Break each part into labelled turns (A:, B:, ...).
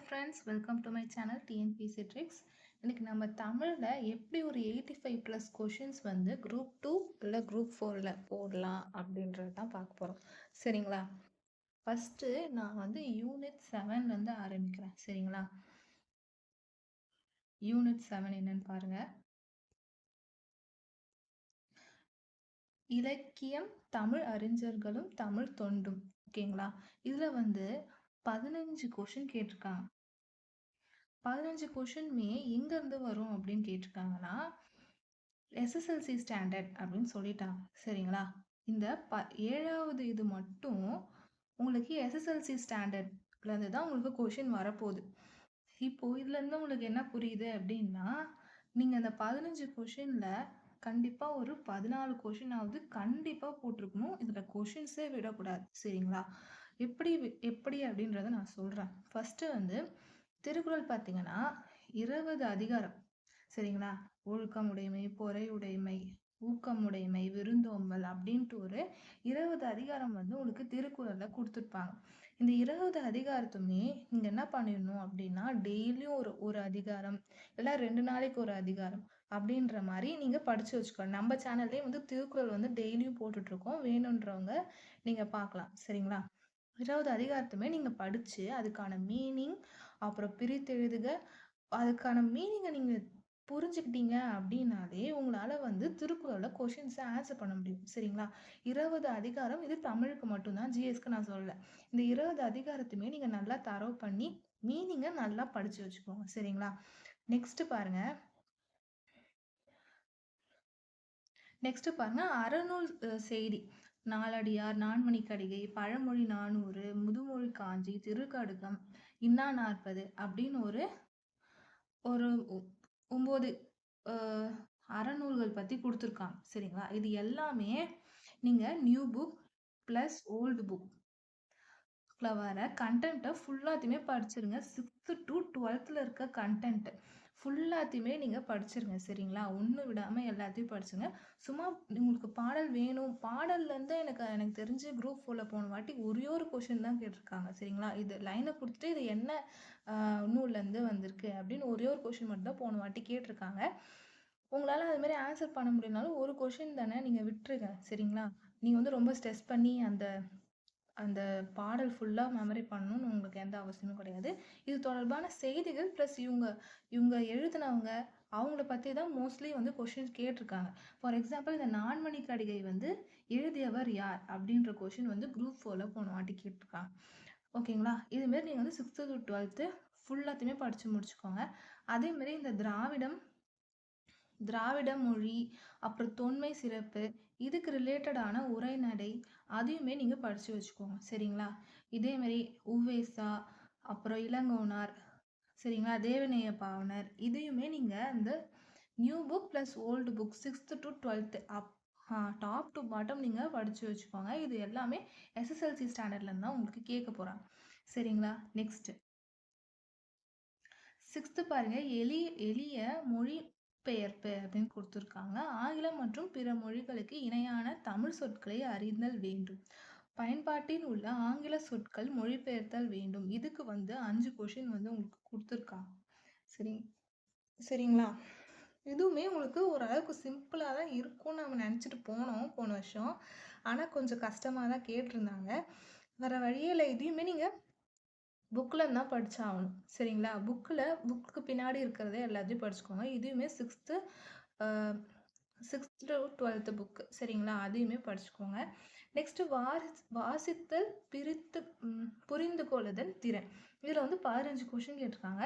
A: Friends, welcome to my channel TNPSC tricks. இன்னைக்கு நம்ம தமிழில் எப்படி ஒரு 85+ கொஷின்ஸ் வந்து குரூப் 2 இல்லை குரூப் 4 போடலாம் அப்படின்றது தான் பார்க்க போகிறோம். சரிங்களா? ஃபஸ்ட்டு நான் வந்து யூனிட் 7 ஆரம்பிக்கிறேன். சரிங்களா? யூனிட் 7 என்னன்னு பாருங்க. இலக்கியம், தமிழ் அறிஞர்களும் தமிழ் தொண்டும். ஓகேங்களா? இதில் வந்து 15 கொஷின் கேட்டிருக்காங்க. 15 கொஷினுமே எங்கேருந்து வரும் அப்படின்னு கேட்டிருக்காங்கன்னா, எஸ்எஸ்எல்சி ஸ்டாண்டர்ட் அப்படின்னு சொல்லிட்டாங்க. சரிங்களா? இந்த 7வது இது மட்டும் உங்களுக்கு எஸ்எஸ்எல்சி ஸ்டாண்டர்ட்லேருந்து தான் உங்களுக்கு கொஷின் வரப்போகுது. இப்போது இதுலேருந்து உங்களுக்கு என்ன புரியுது அப்படின்னா, நீங்கள் இந்த 15 கொஷினில் கண்டிப்பாக ஒரு 14 கொஷினாவது கண்டிப்பாக போட்டிருக்கணும். இதில் கொஷின்ஸே விடக்கூடாது. சரிங்களா? எப்படி அப்படின்றத நான் சொல்கிறேன். ஃபஸ்ட்டு வந்து திருக்குறள் பார்த்தீங்கன்னா 20 அதிகாரம். சரிங்களா? ஒழுக்கமுடைமை, பொறையுடைமை, ஊக்கமுடைமை, விருந்தோம்பல் அப்படின்ட்டு ஒரு 20 அதிகாரம் வந்து உங்களுக்கு திருக்குறள்ல கொடுத்துருப்பாங்க. இந்த 20 அதிகாரத்துமே நீங்க என்ன பண்ணிடணும் அப்படின்னா, டெய்லியும் ஒரு அதிகாரம் இல்லை 2 நாளைக்கு ஒரு அதிகாரம் அப்படின்ற மாதிரி நீங்க படிச்சு வச்சுக்கணும். நம்ம சேனல்லே வந்து திருக்குறள் வந்து டெய்லியும் போட்டுட்டு இருக்கோம். வேணுன்றவங்க நீங்க பார்க்கலாம். சரிங்களா? 20 அதிகாரத்துமே நீங்க படிச்சு அதுக்கான மீனிங், அப்புறம் பிரித்தெழுதுக, அதுக்கான மீனிங்கை நீங்க புரிஞ்சுக்கிட்டீங்க அப்படின்னாலே உங்களால வந்து திருக்குறள்ல கொஷின்ஸை ஆன்சர் பண்ண முடியும். சரிங்களா? 20 அதிகாரம் இது தமிழுக்கு மட்டும்தான், ஜிஎஸ்க்கு நான் சொல்லல. இந்த 20 அதிகாரத்துமே நீங்க நல்லா தரவு பண்ணி மீனிங்கை நல்லா படிச்சு வச்சுக்கோங்க. சரிங்களா? நெக்ஸ்ட் பாருங்க. அறநூல் செய்தி, நாலடியார், நான்மணிக்கடிகை, பழமொழி 400, முதுமொழி காஞ்சி, திருக்கடுகம், இன்னா 40 அப்படின்னு ஒரு 9 அறநூல்கள் பற்றி கொடுத்துருக்காங்க. சரிங்களா? இது எல்லாமே நீங்கள் நியூ புக் ப்ளஸ் ஓல்டு புக்கில் வர கண்டென்ட்டை ஃபுல்லாத்தையுமே படிச்சிருங்க. 6th to 12th இருக்க கண்டென்ட் ஃபுல்லாத்தையுமே நீங்கள் படிச்சிருங்க. சரிங்களா? ஒன்றும் விடாமல் எல்லாத்தையும் படிச்சுங்க. சும்மா உங்களுக்கு பாடல் வேணும், பாடல்லேருந்து எனக்கு தெரிஞ்சு குரூப் 4 போன வாட்டி ஒரே ஒரு கொஷின் தான் கேட்டிருக்காங்க. சரிங்களா? இது லைனை கொடுத்துட்டு இது என்ன நூல்லேருந்து வந்திருக்கு அப்படின்னு ஒரே ஒரு கொஷின் மட்டும் தான் போன வாட்டி கேட்டிருக்காங்க. உங்களால் அது மாதிரி ஆன்சர் பண்ண முடியலனாலும் ஒரு கொஷின் தானே, நீங்கள் விட்டுருங்க. சரிங்களா? நீங்கள் வந்து ரொம்ப ஸ்ட்ரெஸ் பண்ணி அந்த பாடல் ஃபுல்லாக மெமரி பண்ணணும்னு உங்களுக்கு எந்த அவசியமும் கிடையாது. இது தொடர்பான செய்திகள் ப்ளஸ் இவங்க எழுதினவங்க அவங்கள பற்றி தான் மோஸ்ட்லி வந்து கொஷின்ஸ் கேட்டிருக்காங்க. ஃபார் எக்ஸாம்பிள், இந்த நான்மணிக்கடிகை வந்து எழுதியவர் யார் அப்படின்ற கொஷின் வந்து குரூப் 4 போன வாட்டி கேட்டிருக்காங்க. ஓகேங்களா? இதுமாரி நீங்கள் வந்து 6th to 12th ஃபுல்லாத்தையுமே படித்து முடிச்சுக்கோங்க. அதேமாரி இந்த திராவிட மொழி, அப்புறம் தொன்மை சிறப்பு, இதுக்கு ரிலேட்டடான உரைநடை அதையுமே நீங்கள் படித்து வச்சுக்கோங்க. சரிங்களா? இதேமாரி உவேசா, அப்புறம் இளங்கோனார், சரிங்களா, தேவநேய பாவனர், இதையுமே நீங்கள் அந்த new book plus old book 6th to 12th top to bottom நீங்கள் படித்து வச்சுக்கோங்க. இது எல்லாமே எஸ்எஸ்எல்சி ஸ்டாண்டர்ட்லேருந்து தான் உங்களுக்கு கேட்க போகிறாங்க. சரிங்களா? நெக்ஸ்ட்டு 6th பாருங்க, எளிய மொழி பெயர்ப்பு அப்படின்னு கொடுத்துருக்காங்க. ஆங்கிலம் மற்றும் பிற மொழிகளுக்கு இணையான தமிழ் சொற்களை அறிந்தல் வேண்டும். பயன்பாட்டில் உள்ள ஆங்கில சொற்கள் மொழிபெயர்த்தல் வேண்டும். இதுக்கு வந்து 5 கொஷின் வந்து உங்களுக்கு கொடுத்துருக்காங்க. சரிங்களா? இதுவுமே உங்களுக்கு ஓரளவுக்கு சிம்பிளாக தான் இருக்கும்னு நம்ம நினச்சிட்டு போனோம் போன வருஷம். ஆனால் கொஞ்சம் கஷ்டமாக தான் கேட்டிருந்தாங்க. வேற வழியே இல்லை. இதையுமே நீங்கள் புக்கில் தான் படிச்சாகணும். சரிங்களா? புக்கு பின்னாடி இருக்கிறதே எல்லாத்தையும் படிச்சுக்கோங்க. இதுவுமே 6th to 12th புக்கு. சரிங்களா? அதையுமே படிச்சுக்கோங்க. நெக்ஸ்ட் வாசித்தல், புரிந்து கொள்ளுதல் திறன். இதில் வந்து 15 கொஷின் கேட்டிருக்காங்க.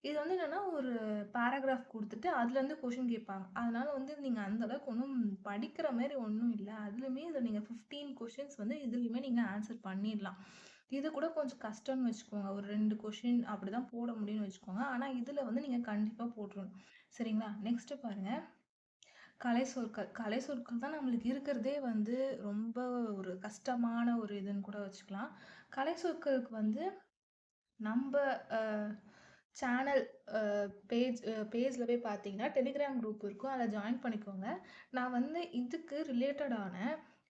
A: இது வந்து என்னன்னா, ஒரு பேராகிராஃப் கொடுத்துட்டு அதுலேருந்து கொஷின் கேட்பாங்க. அதனால வந்து நீங்கள் அந்த அளவுக்கு ஒன்றும் படிக்கிற மாதிரி ஒன்றும் இல்லை. அதுலேயுமே இதில் நீங்கள் 15 கொஷின்ஸ் வந்து இதுலேயுமே நீங்கள் ஆன்சர் பண்ணிடலாம். இது கூட கொஞ்சம் கஷ்டம்னு வச்சுக்கோங்க. ஒரு 2 கொஷின் அப்படி தான் போட முடியும்னு வச்சுக்கோங்க. ஆனால் இதில் வந்து நீங்கள் கண்டிப்பாக போட்டுருணும். சரிங்களா? நெக்ஸ்ட்டு பாருங்கள், கலை சொற்கள் தான் நம்மளுக்கு இருக்கிறதே வந்து ரொம்ப ஒரு கஷ்டமான ஒரு இதுன்னு கூட வச்சுக்கலாம். கலை சொற்களுக்கு வந்து நம்ம சேனல் பேஜில் போய் பார்த்தீங்கன்னா டெலிகிராம் குரூப் இருக்கும், அதில் ஜாயின் பண்ணிக்கோங்க. நான் வந்து இதுக்கு ரிலேட்டடான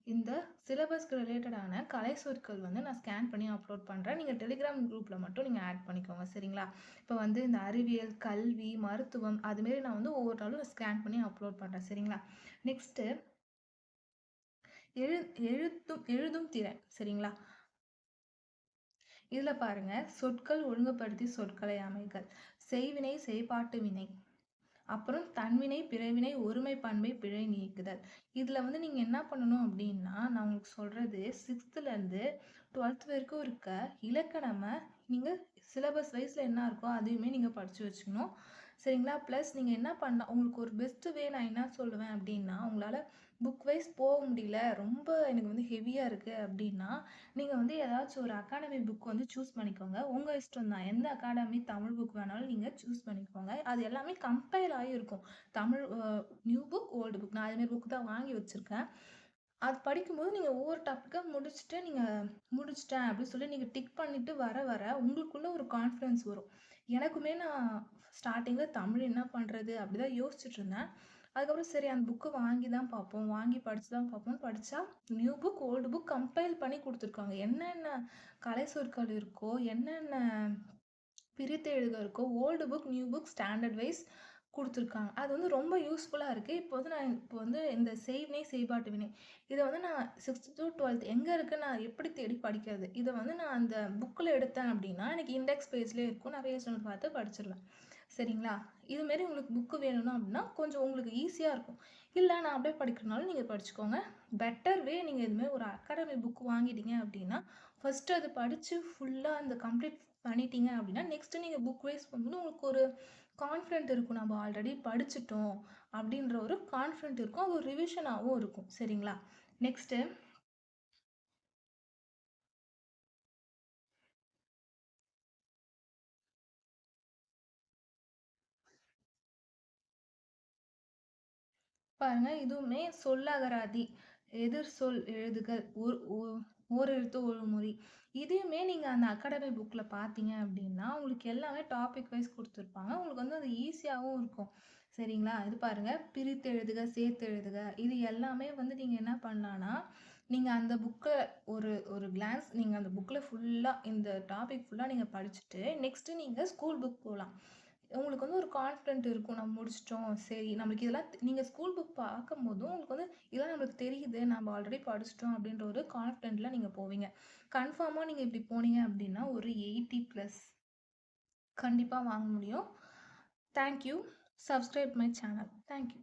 A: இந்த சிலபஸ்க்கு ரிலேட்டடான கலை சொற்கள் வந்து நான் ஸ்கேன் பண்ணி அப்லோட் பண்ணுறேன். நீங்கள் டெலிகிராம் குரூப்பில் மட்டும் நீங்கள் ஆட் பண்ணிக்கோங்க சரிங்களா. இப்போ வந்து இந்த அறிவியல், கல்வி, மருத்துவம் அதுமாரி நான் வந்து ஒவ்வொரு நாளும் ஸ்கேன் பண்ணி அப்லோட் பண்ணுறேன் சரிங்களா. நெக்ஸ்ட்டு எழுதும் திறன் சரிங்களா. இதில் பாருங்க, சொற்கள் ஒழுங்குபடுத்தி சொற்களை அமைகள், செய்வினை செய்பாட்டு வினை, அப்புறம் தன்வினை பிறவினை ஒருமை பண்பை பிழை நீக்குதல். இதில் வந்து நீங்கள் என்ன பண்ணணும் அப்படின்னா, நான் உங்களுக்கு சொல்கிறது 6th-லேருந்து 12th வரைக்கும் இருக்க இலக்கணமை நீங்கள் சிலபஸ் வைஸில் என்ன இருக்கோ அதையுமே நீங்கள் படித்து வச்சுக்கணும் சரிங்களா. ப்ளஸ் நீங்கள் என்ன பண்ண உங்களுக்கு ஒரு பெஸ்ட்டு வே நான் என்ன சொல்லுவேன் அப்படின்னா, உங்களால் புக் வைஸ் போக முடியல, ரொம்ப எனக்கு வந்து ஹெவியாக இருக்குது அப்படின்னா, நீங்கள் வந்து ஏதாச்சும் ஒரு அகாடமி புக் வந்து சூஸ் பண்ணிக்கோங்க. உங்கள் இஷ்டம் தான், எந்த அகாடமி தமிழ் புக் வேணாலும் நீங்கள் சூஸ் பண்ணிக்கோங்க. அது எல்லாமே கம்பைல் ஆகி இருக்கும். Tamil new book, old book, நான் அதுமாரி புக் தான் வாங்கி வச்சுருக்கேன். அது படிக்கும்போது நீங்கள் ஒவ்வொரு டாப்பிக்காக முடிச்சுட்டு நீங்கள் முடிச்சிட்டேன் அப்படின்னு சொல்லி நீங்கள் டிக் பண்ணிவிட்டு வர வர உங்களுக்குள்ளே ஒரு கான்ஃபிடன்ஸ் வரும். எனக்குமே நான் ஸ்டார்டிங்கில் தமிழ் என்ன பண்ணுறது அப்படி தான் யோசிச்சுட்டு இருந்தேன். அதுக்கப்புறம் சரி அந்த புக்கு வாங்கி தான் பார்ப்போம், வாங்கி படித்து தான் பார்ப்போம்னு படித்தா new book, old book compile பண்ணி கொடுத்துருக்காங்க. என்னென்ன கலை சொற்கள் இருக்கோ, என்னென்ன பிரித்து எழுத இருக்கோ, old book, new book standard wise கொடுத்துருக்காங்க. அது வந்து ரொம்ப யூஸ்ஃபுல்லாக இருக்குது. இப்போ வந்து இந்த செய்வினை செய்பாட்டு வினை இதை வந்து நான் 6th to 12th எங்கே இருக்குது, நான் எப்படி தேடி படிக்கிறது, இதை வந்து நான் அந்த புக்கில் எடுத்தேன் அப்படின்னா எனக்கு இண்டெக்ஸ் பேஜ்லேயே இருக்கும், நான் பேஜ் நம்பர் பார்த்து படிச்சிடுவேன் சரிங்களா. இதுமாரி உங்களுக்கு புக்கு வேணும்னா அப்படின்னா கொஞ்சம் உங்களுக்கு ஈஸியாக இருக்கும். இல்லை நான் அப்படியே படிக்கிறனாலும் நீங்கள் படிச்சுக்கோங்க. பெட்டர் வே, நீங்கள் இதுமாரி ஒரு அகாடமி புக் வாங்கிட்டீங்க அப்படின்னா ஃபஸ்ட்டு அது படித்து ஃபுல்லாக அந்த கம்ப்ளீட் பண்ணிட்டீங்க அப்படின்னா நெக்ஸ்ட்டு நீங்கள் புக் வைஸ் பண்ணும்போது உங்களுக்கு ஒரு கான்ஃபிடென்ட் இருக்கும். நம்ம ஆல்ரெடி படிச்சிட்டோம் அப்படின்ற ஒரு கான்ஃபிடென்ட் இருக்கும். அது ஒரு ரிவிஷனாகவும் இருக்கும் சரிங்களா. நெக்ஸ்ட்டு பாருங்க, இதுவுமே சொல்லகராதி, எதிர் சொல் எழுதுகள், ஓரெழுத்து ஒரு மொழி. இதையுமே நீங்கள் அந்த அகாடமி புக்கில் பார்த்தீங்க அப்படின்னா உங்களுக்கு எல்லாமே டாபிக் வைஸ் கொடுத்துருப்பாங்க. உங்களுக்கு வந்து அது ஈஸியாகவும் இருக்கும் சரிங்களா. இது பாருங்கள், பிரித்து எழுதுக, சேர்த்து எழுதுக, இது எல்லாமே வந்து நீங்கள் என்ன பண்ணலான்னா நீங்கள் அந்த புக்கை ஒரு கிளான்ஸ் நீங்கள் அந்த புக்கில் ஃபுல்லாக இந்த டாபிக் ஃபுல்லாக நீங்கள் படிச்சுட்டு நெக்ஸ்ட்டு நீங்கள் ஸ்கூல் புக் போகலாம். உங்களுக்கு வந்து ஒரு கான்ஃபிடென்ட் இருக்கும், நம்ம முடிச்சிட்டோம், சரி நம்மளுக்கு இதெல்லாம் நீங்கள் ஸ்கூல் புக் பார்க்கும்போதும் உங்களுக்கு வந்து இதெல்லாம் நம்மளுக்கு தெரியுது, நம்ம ஆல்ரெடி படிச்சிட்டோம் அப்படின்ற ஒரு கான்ஃபிடென்ட்டில் நீங்கள் போவீங்க. கன்ஃபார்மாக நீங்கள் இப்படி போனீங்க அப்படின்னா ஒரு 80+ கண்டிப்பாக வாங்க முடியும். Thank you. Subscribe my channel. Thank you.